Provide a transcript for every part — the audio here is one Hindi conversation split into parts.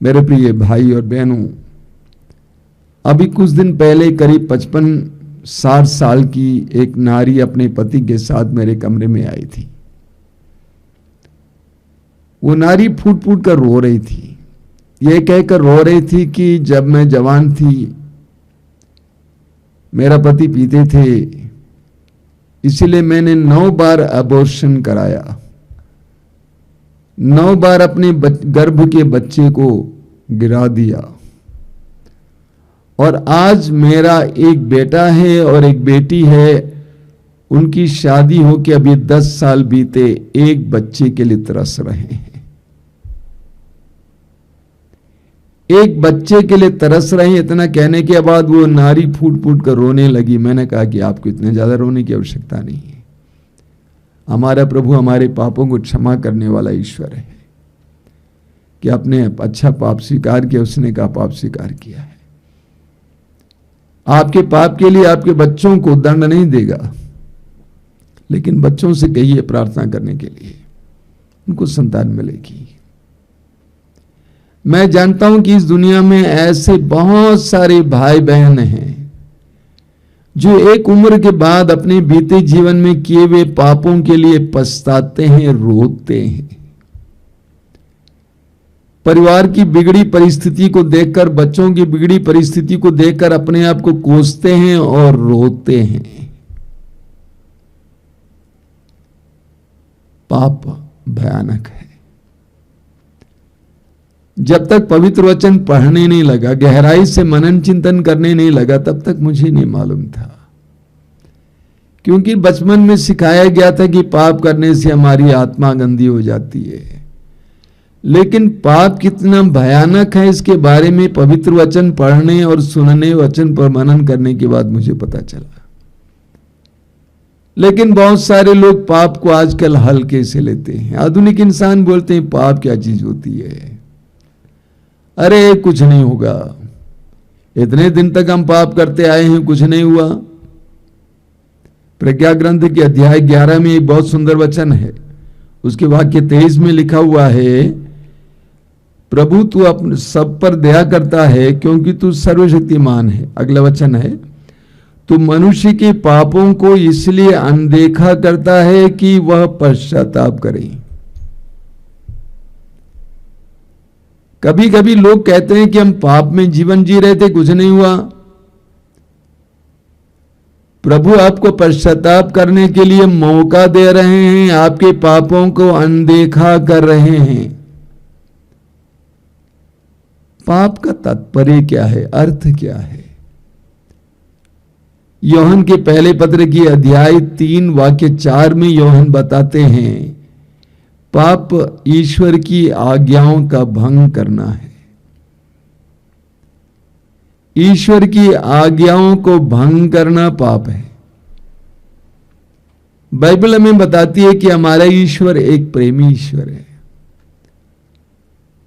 मेरे प्रिय भाई और बहनों, अभी कुछ दिन पहले करीब 55-60 साल की एक नारी अपने पति के साथ मेरे कमरे में आई थी। वो नारी फूट फूट कर रो रही थी। ये कहकर रो रही थी कि जब मैं जवान थी मेरा पति पीते थे, इसलिए मैंने 9 बार अबॉर्शन कराया, 9 बार अपने गर्भ के बच्चे को गिरा दिया, और आज मेरा एक बेटा है और एक बेटी है। उनकी शादी हो के अभी 10 साल बीते, एक बच्चे के लिए तरस रहे हैं, एक बच्चे के लिए तरस रहे हैं। इतना कहने के बाद वो नारी फूट फूट कर रोने लगी। मैंने कहा कि आपको इतने ज्यादा रोने की आवश्यकता नहीं है। हमारा प्रभु हमारे पापों को क्षमा करने वाला ईश्वर है कि आपने अच्छा पाप स्वीकार किया, उसने कहा पाप स्वीकार किया है। आपके पाप के लिए आपके बच्चों को दंड नहीं देगा, लेकिन बच्चों से कहिए प्रार्थना करने के लिए, उनको संतान मिलेगी। मैं जानता हूं कि इस दुनिया में ऐसे बहुत सारे भाई बहन हैं जो एक उम्र के बाद अपने बीते जीवन में किए हुए पापों के लिए पछताते हैं, रोते हैं। परिवार की बिगड़ी परिस्थिति को देखकर, बच्चों की बिगड़ी परिस्थिति को देखकर अपने आप को कोसते हैं और रोते हैं। पाप भयानक है। जब तक पवित्र वचन पढ़ने नहीं लगा, गहराई से मनन चिंतन करने नहीं लगा, तब तक मुझे नहीं मालूम था, क्योंकि बचपन में सिखाया गया था कि पाप करने से हमारी आत्मा गंदी हो जाती है। लेकिन पाप कितना भयानक है इसके बारे में पवित्र वचन पढ़ने और सुनने, वचन पर मनन करने के बाद मुझे पता चला। लेकिन बहुत सारे लोग पाप को आजकल हल्के से लेते हैं। आधुनिक इंसान बोलते हैं पाप क्या चीज होती है, अरे कुछ नहीं होगा, इतने दिन तक हम पाप करते आए हैं, कुछ नहीं हुआ। प्रज्ञा ग्रंथ के अध्याय 11 में एक बहुत सुंदर वचन है, उसके वाक्य 23 में लिखा हुआ है, प्रभु तू अपने सब पर दया करता है क्योंकि तू सर्वशक्तिमान है। अगला वचन है, तू मनुष्य के पापों को इसलिए अनदेखा करता है कि वह पश्चाताप करे। कभी कभी लोग कहते हैं कि हम पाप में जीवन जी रहे थे, कुछ नहीं हुआ। प्रभु आपको पश्चाताप करने के लिए मौका दे रहे हैं, आपके पापों को अनदेखा कर रहे हैं। पाप का तात्पर्य क्या है, अर्थ क्या है? यूहन्ना के पहले पत्र की अध्याय 3 वाक्य 4 में यूहन्ना बताते हैं, पाप ईश्वर की आज्ञाओं का भंग करना है। ईश्वर की आज्ञाओं को भंग करना पाप है। बाइबल हमें बताती है कि हमारा ईश्वर एक प्रेमी ईश्वर है।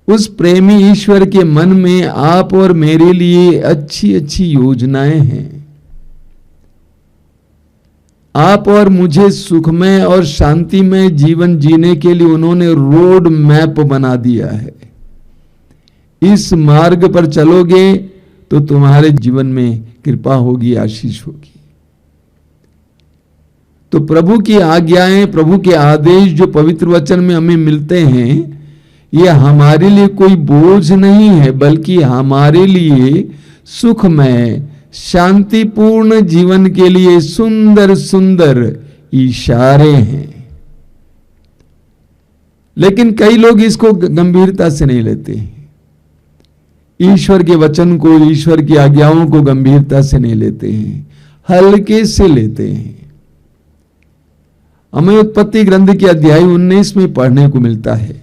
उस प्रेमी ईश्वर के मन में आप और मेरे लिए अच्छी अच्छी योजनाएं हैं। आप और मुझे सुखमय और शांतिमय जीवन जीने के लिए उन्होंने रोड मैप बना दिया है। इस मार्ग पर चलोगे तो तुम्हारे जीवन में कृपा होगी, आशीष होगी। तो प्रभु की आज्ञाएं, प्रभु के आदेश जो पवित्र वचन में हमें मिलते हैं, ये हमारे लिए कोई बोझ नहीं है, बल्कि हमारे लिए सुखमय शांतिपूर्ण जीवन के लिए सुंदर सुंदर इशारे हैं। लेकिन कई लोग इसको गंभीरता से नहीं लेते हैं। ईश्वर के वचन को, ईश्वर की आज्ञाओं को गंभीरता से नहीं लेते हैं, हल्के से लेते हैं। हमें उत्पत्ति ग्रंथ के अध्याय 19 में पढ़ने को मिलता है,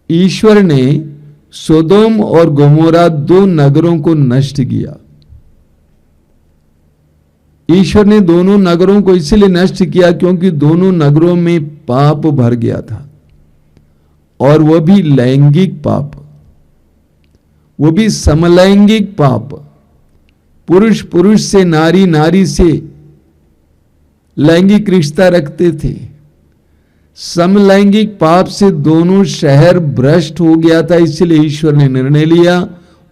ईश्वर ने सोदोम और गोमोरा 2 नगरों को नष्ट किया। ईश्वर ने दोनों नगरों को इसलिए नष्ट किया क्योंकि दोनों नगरों में पाप भर गया था, और वह भी लैंगिक पाप, वो भी समलैंगिक पाप। पुरुष पुरुष से, नारी नारी से लैंगिक रिश्ता रखते थे, समलैंगिक पाप से दोनों शहर भ्रष्ट हो गया था, इसलिए ईश्वर ने निर्णय लिया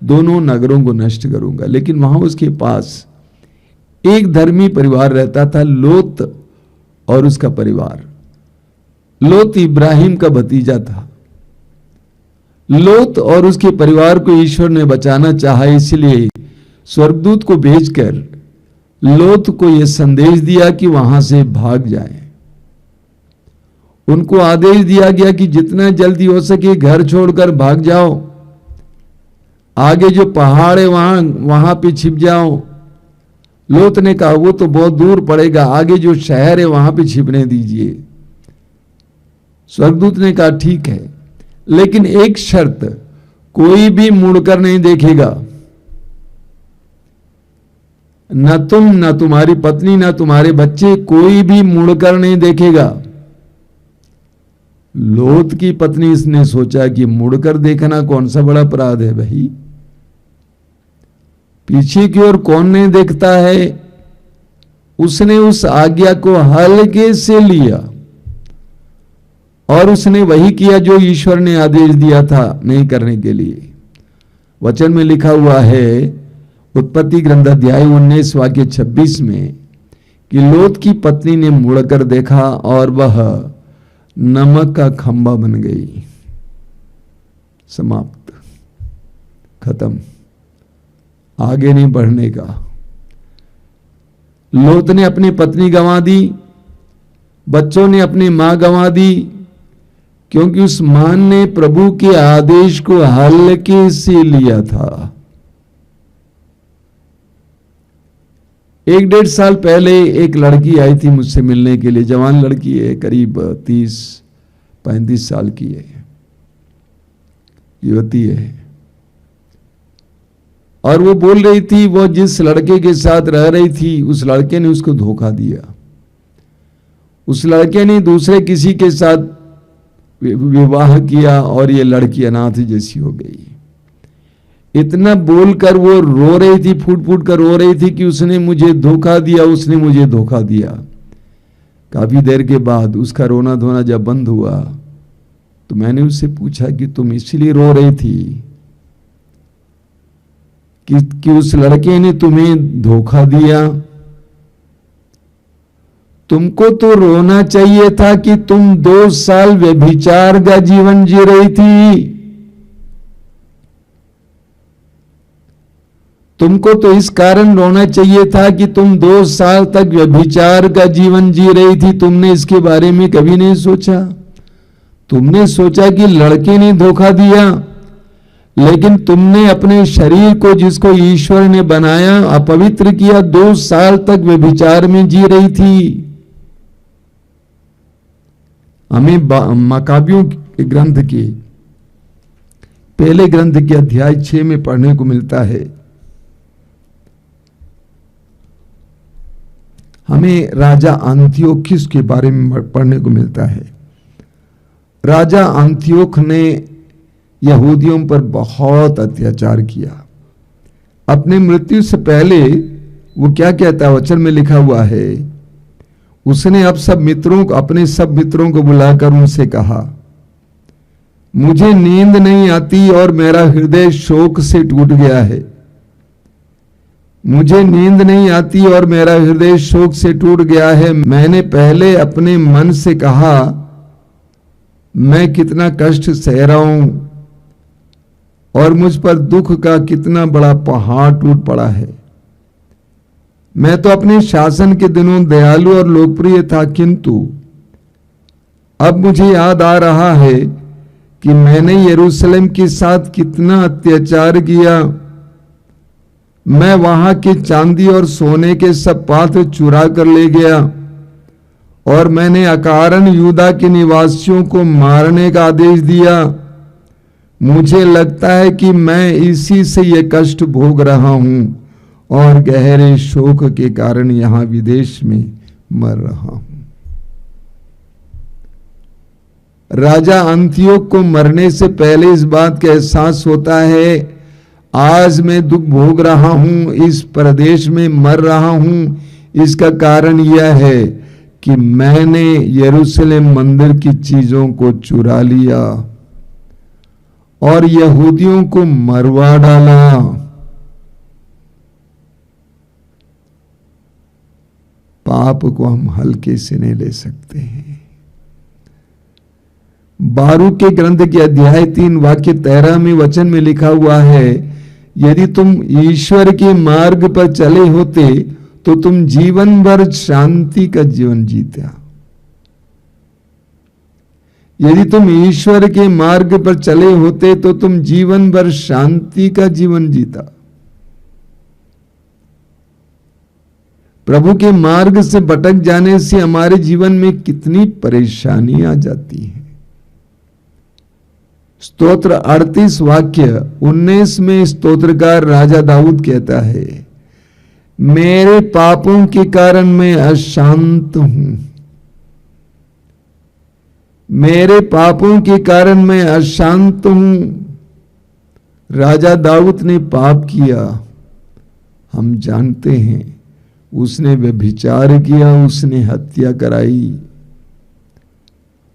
दोनों नगरों को नष्ट करूंगा। लेकिन वहां उसके पास एक धर्मी परिवार रहता था, लोत और उसका परिवार। लोत इब्राहिम का भतीजा था। लोत और उसके परिवार को ईश्वर ने बचाना चाहा, इसलिए स्वर्गदूत को भेजकर लोत को यह संदेश दिया कि वहां से भाग जाए। उनको आदेश दिया गया कि जितना जल्दी हो सके घर छोड़कर भाग जाओ, आगे जो पहाड़ है वहां पे छिप जाओ। लोत ने कहा वो तो बहुत दूर पड़ेगा, आगे जो शहर है वहां पे छिपने दीजिए। स्वर्गदूत ने कहा ठीक है, लेकिन एक शर्त, कोई भी मुड़कर नहीं देखेगा, न तुम, न तुम्हारी पत्नी, न तुम्हारे बच्चे, कोई भी मुड़कर नहीं देखेगा। लोत की पत्नी इसने सोचा कि मुड़कर देखना कौन सा बड़ा अपराध है भाई, पीछे की ओर कौन नहीं देखता है। उसने उस आज्ञा को हल्के से लिया और उसने वही किया जो ईश्वर ने आदेश दिया था नहीं करने के लिए। वचन में लिखा हुआ है उत्पत्ति ग्रंथ अध्याय 19 वाक्य 26 में कि लोत की पत्नी ने मुड़कर देखा और वह नमक का खंबा बन गई। समाप्त, खत्म, आगे नहीं बढ़ने का। लोत ने अपनी पत्नी गंवा दी, बच्चों ने अपनी मां गंवा दी, क्योंकि उस मां ने प्रभु के आदेश को हल्के से लिया था। 1-1.5 साल पहले एक लड़की आई थी मुझसे मिलने के लिए, जवान लड़की है, करीब 30-35 साल की है, युवती है। और वो बोल रही थी वो जिस लड़के के साथ रह रही थी उस लड़के ने उसको धोखा दिया, उस लड़के ने दूसरे किसी के साथ विवाह किया और ये लड़की अनाथ जैसी हो गई। इतना बोलकर वो रो रही थी, फूट फूट कर रो रही थी कि उसने मुझे धोखा दिया, उसने मुझे धोखा दिया। काफी देर के बाद उसका रोना धोना जब बंद हुआ तो मैंने उससे पूछा कि तुम इसलिए रो रही थी कि उस लड़के ने तुम्हें धोखा दिया? तुमको तो रोना चाहिए था कि तुम 2 साल व्यभिचार का जीवन जी रही थी। तुमको तो इस कारण रोना चाहिए था कि तुम 2 साल तक व्यभिचार का जीवन जी रही थी। तुमने इसके बारे में कभी नहीं सोचा। तुमने सोचा कि लड़के ने धोखा दिया, लेकिन तुमने अपने शरीर को जिसको ईश्वर ने बनाया अपवित्र किया। 2 साल तक व्यभिचार में जी रही थी। हमें मकाबियों के ग्रंथ के पहले ग्रंथ के अध्याय 6 में पढ़ने को मिलता है। हमें राजा अंतियोखुस के बारे में पढ़ने को मिलता है। राजा अंतियोख ने यहूदियों पर बहुत अत्याचार किया। अपने मृत्यु से पहले वो क्या कहता है, वचन में लिखा हुआ है, उसने अब अपने सब मित्रों को बुलाकर उनसे कहा, मुझे नींद नहीं आती और मेरा हृदय शोक से टूट गया है। मुझे नींद नहीं आती और मेरा हृदय शोक से टूट गया है। मैंने पहले अपने मन से कहा, मैं कितना कष्ट सह रहा हूं और मुझ पर दुख का कितना बड़ा पहाड़ टूट पड़ा है। मैं तो अपने शासन के दिनों दयालु और लोकप्रिय था, किंतु अब मुझे याद आ रहा है कि मैंने यरूशलेम के साथ कितना अत्याचार किया। मैं वहां के चांदी और सोने के सब पात्र चुरा कर ले गया और मैंने अकारण यूदा के निवासियों को मारने का आदेश दिया। मुझे लगता है कि मैं इसी से ये कष्ट भोग रहा हूं और गहरे शोक के कारण यहां विदेश में मर रहा हूं। राजा अंतियोख को मरने से पहले इस बात का एहसास होता है, आज मैं दुख भोग रहा हूं, इस प्रदेश में मर रहा हूं। इसका कारण यह है कि मैंने यरूशलेम मंदिर की चीजों को चुरा लिया और यहूदियों को मरवा डाला। पाप को हम हल्के से नहीं ले सकते हैं। बारूक के ग्रंथ के अध्याय 3 वाक्य 13वें वचन में लिखा हुआ है, यदि तुम ईश्वर के मार्ग पर चले होते तो तुम जीवन भर शांति का जीवन जीता। यदि तुम ईश्वर के मार्ग पर चले होते तो तुम जीवन भर शांति का जीवन जीता। प्रभु के मार्ग से भटक जाने से हमारे जीवन में कितनी परेशानी आ जाती है। स्तोत्र 38 वाक्य 19 में स्तोत्रकार राजा दाऊद कहता है, मेरे पापों के कारण मैं अशांत हूं। मेरे पापों के कारण मैं अशांत हूं। राजा दाऊद ने पाप किया, हम जानते हैं। उसने व्यभिचार किया, उसने हत्या कराई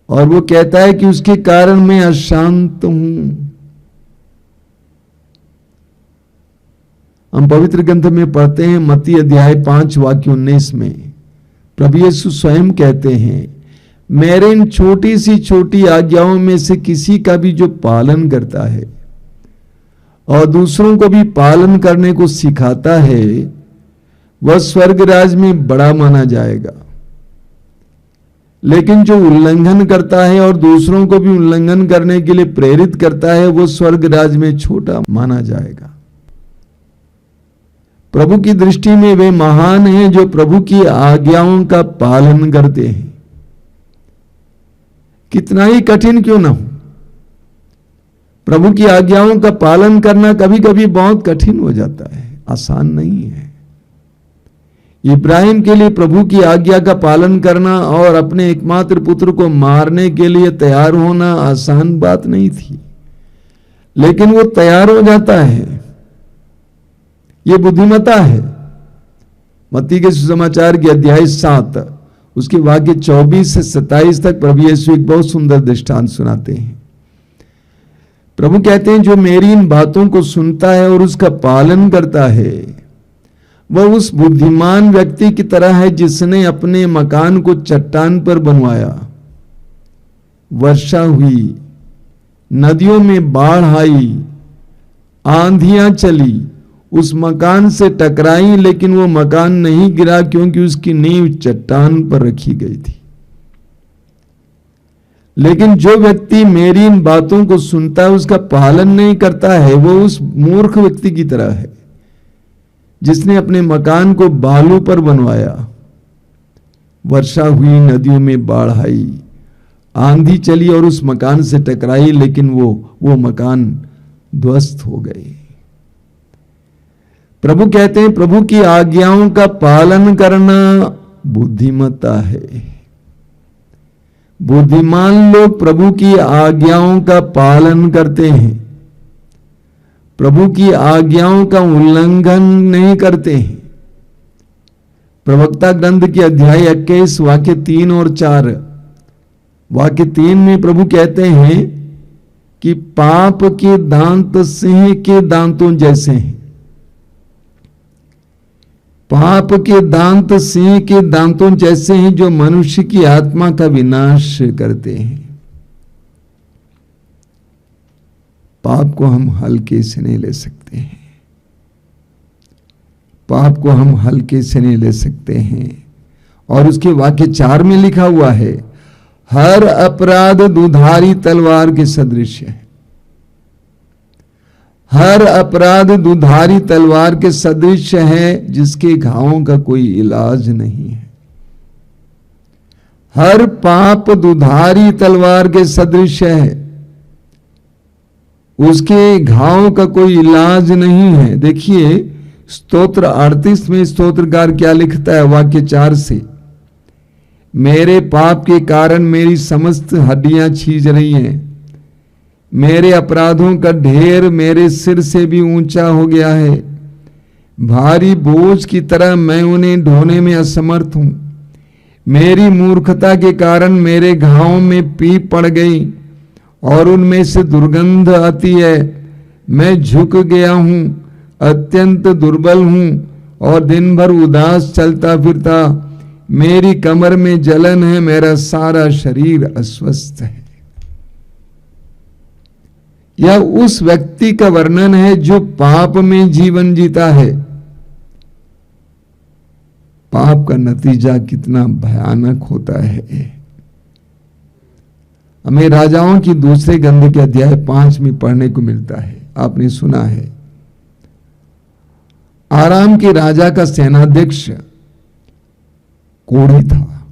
और वो कहता है कि उसके कारण मैं अशांत हूं। हम पवित्र ग्रंथ में पढ़ते हैं मत्ती अध्याय 5 वाक्य 19 में प्रभु यीशु स्वयं कहते हैं, मेरे इन छोटी सी छोटी आज्ञाओं में से किसी का भी जो पालन करता है और दूसरों को भी पालन करने को सिखाता है, वह स्वर्ग राज में बड़ा माना जाएगा। लेकिन जो उल्लंघन करता है और दूसरों को भी उल्लंघन करने के लिए प्रेरित करता है, वो स्वर्ग राज में छोटा माना जाएगा। प्रभु की दृष्टि में वे महान हैं जो प्रभु की आज्ञाओं का पालन करते हैं, कितना ही कठिन क्यों ना हो। प्रभु की आज्ञाओं का पालन करना कभी कभी बहुत कठिन हो जाता है, आसान नहीं है। इब्राहिम के लिए प्रभु की आज्ञा का पालन करना और अपने एकमात्र पुत्र को मारने के लिए तैयार होना आसान बात नहीं थी, लेकिन वो तैयार हो जाता है। ये बुद्धिमत्ता है। मत्ती के सुसमाचार के अध्याय 7 उसके वाक्य 24 से 27 तक प्रभु यीशु एक बहुत सुंदर दृष्टांत सुनाते हैं। प्रभु कहते हैं, जो मेरी इन बातों को सुनता है और उसका पालन करता है, वह उस बुद्धिमान व्यक्ति की तरह है जिसने अपने मकान को चट्टान पर बनवाया। वर्षा हुई, नदियों में बाढ़ आई, आंधियां चली, उस मकान से टकराई, लेकिन वो मकान नहीं गिरा क्योंकि उसकी नींव चट्टान पर रखी गई थी। लेकिन जो व्यक्ति मेरी इन बातों को सुनता है, उसका पालन नहीं करता है, वो उस मूर्ख व्यक्ति की तरह है जिसने अपने मकान को बालू पर बनवाया। वर्षा हुई, नदियों में बाढ़ आई, आंधी चली और उस मकान से टकराई, लेकिन वो मकान ध्वस्त हो गए। प्रभु कहते हैं, प्रभु की आज्ञाओं का पालन करना बुद्धिमत्ता है। बुद्धिमान लोग प्रभु की आज्ञाओं का पालन करते हैं, प्रभु की आज्ञाओं का उल्लंघन नहीं करते हैं। प्रवक्ता ग्रंथ के अध्याय 21 वाक्य 3 और 4 वाक्य 3 में प्रभु कहते हैं कि पाप के दांत सिंह के दांतों जैसे हैं। पाप के दांत सिंह के दांतों जैसे हैं जो मनुष्य की आत्मा का विनाश करते हैं। पाप को हम हल्के से नहीं ले सकते हैं। पाप को हम हल्के से नहीं ले सकते हैं। और उसके वाक्य 4 में लिखा हुआ है, हर अपराध दुधारी तलवार के सदृश है। हर अपराध दुधारी तलवार के सदृश है जिसके घावों का कोई इलाज नहीं है। हर पाप दुधारी तलवार के सदृश है, उसके घावों का कोई इलाज नहीं है। देखिए स्तोत्र 38 में स्तोत्रकार क्या लिखता है वाक्य 4 से, मेरे पाप के कारण मेरी समस्त हड्डियां छीज रही हैं, मेरे अपराधों का ढेर मेरे सिर से भी ऊंचा हो गया है, भारी बोझ की तरह मैं उन्हें ढोने में असमर्थ हूं। मेरी मूर्खता के कारण मेरे घावों में पीप पड़ गई और उनमें से दुर्गंध आती है। मैं झुक गया हूं, अत्यंत दुर्बल हूं और दिन भर उदास चलता फिरता। मेरी कमर में जलन है, मेरा सारा शरीर अस्वस्थ है। यह उस व्यक्ति का वर्णन है जो पाप में जीवन जीता है। पाप का नतीजा कितना भयानक होता है। हमें राजाओं की दूसरे ग्रंथ के अध्याय 5 में पढ़ने को मिलता है। आपने सुना है, आराम के राजा का सेनाध्यक्ष कोढ़ी था।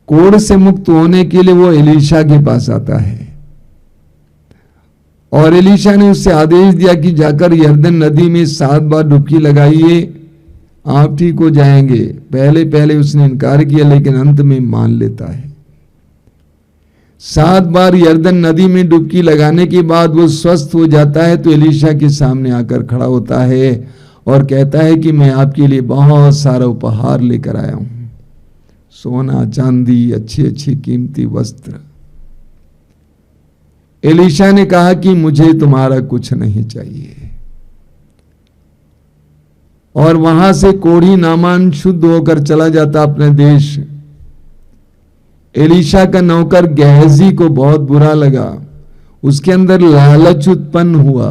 कोढ़ से मुक्त होने के लिए वो एलीशा के पास आता है और एलीशा ने उससे आदेश दिया कि जाकर यरदन नदी में 7 बार डुबकी लगाइए, आप ठीक हो जाएंगे। पहले पहले उसने इनकार किया, लेकिन अंत में मान लेता है। 7 बार यरदन नदी में डुबकी लगाने के बाद वो स्वस्थ हो जाता है। तो एलीशा के सामने आकर खड़ा होता है और कहता है कि मैं आपके लिए बहुत सारा उपहार लेकर आया हूं, सोना चांदी, अच्छे अच्छे कीमती वस्त्र। एलीशा ने कहा कि मुझे तुम्हारा कुछ नहीं चाहिए। और वहां से कोढ़ी नामान शुद्ध होकर चला जाता अपने देश। एलीशा का नौकर गेहजी को बहुत बुरा लगा। उसके अंदर लालच उत्पन्न हुआ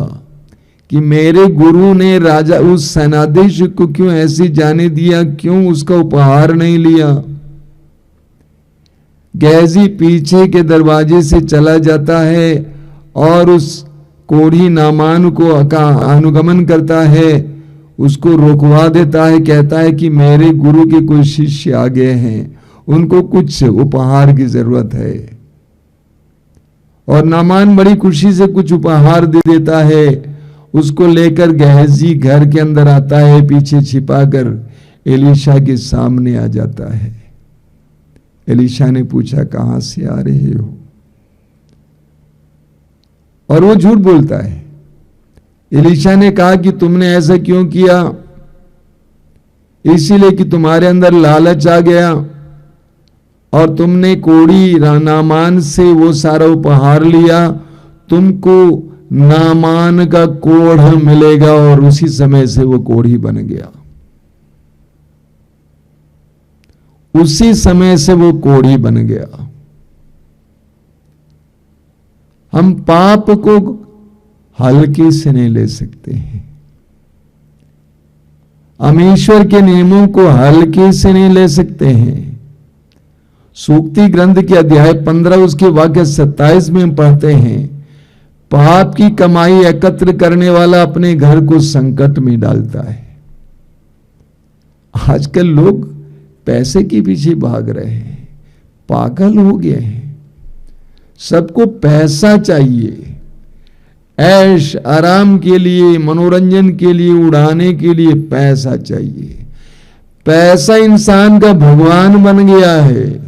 कि मेरे गुरु ने राजा उस सेनाधीश को क्यों ऐसे जाने दिया, क्यों उसका उपहार नहीं लिया। गेहजी पीछे के दरवाजे से चला जाता है और उस कोढ़ी नामान को अनुगमन करता है, उसको रोकवा देता है। कहता है कि मेरे गुरु के कोई शिष्य आ गए हैं, उनको कुछ उपहार की जरूरत है। और नामान बड़ी खुशी से कुछ उपहार दे देता है। उसको लेकर गेहजी घर के अंदर आता है, पीछे छिपाकर एलीशा के सामने आ जाता है। एलीशा ने पूछा, कहां से आ रहे हो? और वो झूठ बोलता है। एलीशा ने कहा कि तुमने ऐसा क्यों किया? इसीलिए कि तुम्हारे अंदर लालच आ गया और तुमने कोढ़ी नामान से वो सारा उपहार लिया। तुमको नामान का कोढ़ मिलेगा। और उसी समय से वो कोढ़ी बन गया। उसी समय से वो कोढ़ी बन गया। हम पाप को हल्के से नहीं ले सकते हैं। हम ईश्वर के नियमों को हल्के से नहीं ले सकते हैं। सूक्ति ग्रंथ के अध्याय 15 उसके वाक्य 27 में हम पढ़ते हैं, पाप की कमाई एकत्र करने वाला अपने घर को संकट में डालता है। आजकल लोग पैसे के पीछे भाग रहे हैं, पागल हो गए हैं। सबको पैसा चाहिए, ऐश आराम के लिए, मनोरंजन के लिए, उड़ाने के लिए पैसा चाहिए। पैसा इंसान का भगवान बन गया है।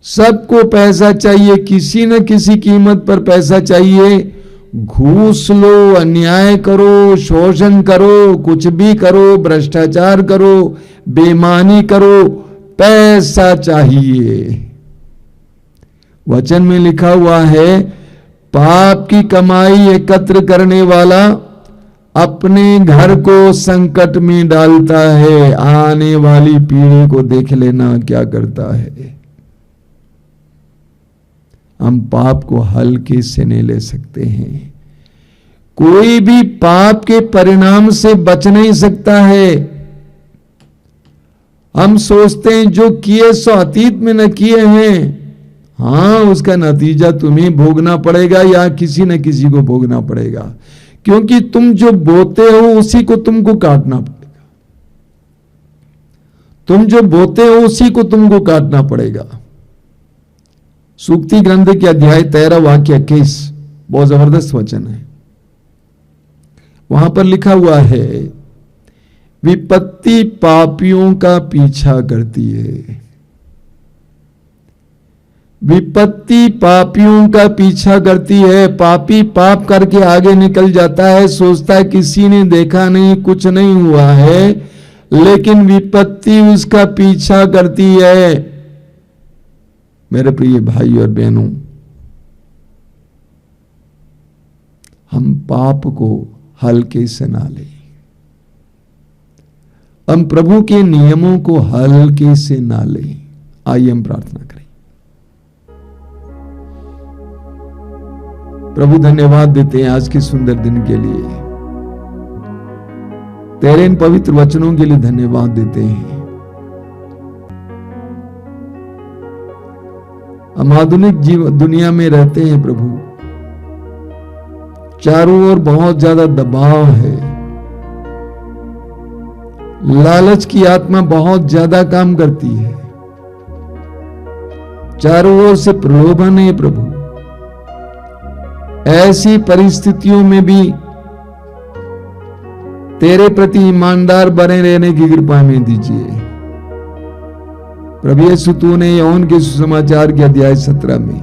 सबको पैसा चाहिए, किसी न किसी कीमत पर पैसा चाहिए। घूस लो, अन्याय करो, शोषण करो, कुछ भी करो, भ्रष्टाचार करो, बेईमानी करो, पैसा चाहिए। वचन में लिखा हुआ है, पाप की कमाई एकत्र करने वाला अपने घर को संकट में डालता है। आने वाली पीढ़ी को देख लेना क्या करता है। हम पाप को हल्के से नहीं ले सकते हैं। कोई भी पाप के परिणाम से बच नहीं सकता है। हम सोचते हैं जो किए सो अतीत में न किए हैं, हाँ उसका नतीजा तुम्हें भोगना पड़ेगा या किसी न किसी को भोगना पड़ेगा, क्योंकि तुम जो बोते हो उसी को तुमको काटना पड़ेगा। तुम जो बोते हो उसी को तुमको काटना पड़ेगा। सूक्ति ग्रंथ के अध्याय 13 वाक्य 21 बहुत जबरदस्त वचन है। वहां पर लिखा हुआ है, विपत्ति पापियों का पीछा करती है। विपत्ति पापियों का पीछा करती है। पापी पाप करके आगे निकल जाता है, सोचता है किसी ने देखा नहीं, कुछ नहीं हुआ है, लेकिन विपत्ति उसका पीछा करती है। मेरे प्रिय भाई और बहनों, हम पाप को हल्के से ना लें, हम प्रभु के नियमों को हल्के से ना लें। आइए हम प्रार्थना करें। प्रभु धन्यवाद देते हैं आज के सुंदर दिन के लिए, तेरे इन पवित्र वचनों के लिए धन्यवाद देते हैं। हम आधुनिक दुनिया में रहते हैं प्रभु, चारों ओर बहुत ज्यादा दबाव है, लालच की आत्मा बहुत ज्यादा काम करती है, चारों ओर से प्रलोभन है प्रभु। ऐसी परिस्थितियों में भी तेरे प्रति ईमानदार बने रहने की कृपा हमें दीजिए। प्रभु यीशु, तूने यूहन्ना के सुसमाचार के अध्याय 17 में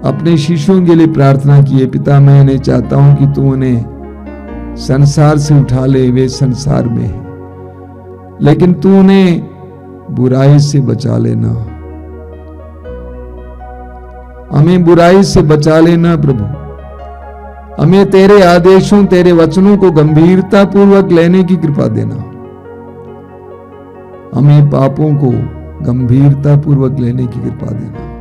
अपने शिष्यों के लिए प्रार्थना की है, पिता मैं इन्हें चाहता हूं कि तू उन्हें संसार से उठा ले, वे संसार में है, लेकिन तू उन्हें बुराई से बचा लेना। हमें बुराई से बचा लेना प्रभु। हमें तेरे आदेशों, तेरे वचनों को गंभीरता पूर्वक लेने की कृपा देना। हमें पापों को गंभीरता पूर्वक लेने की कृपा देना।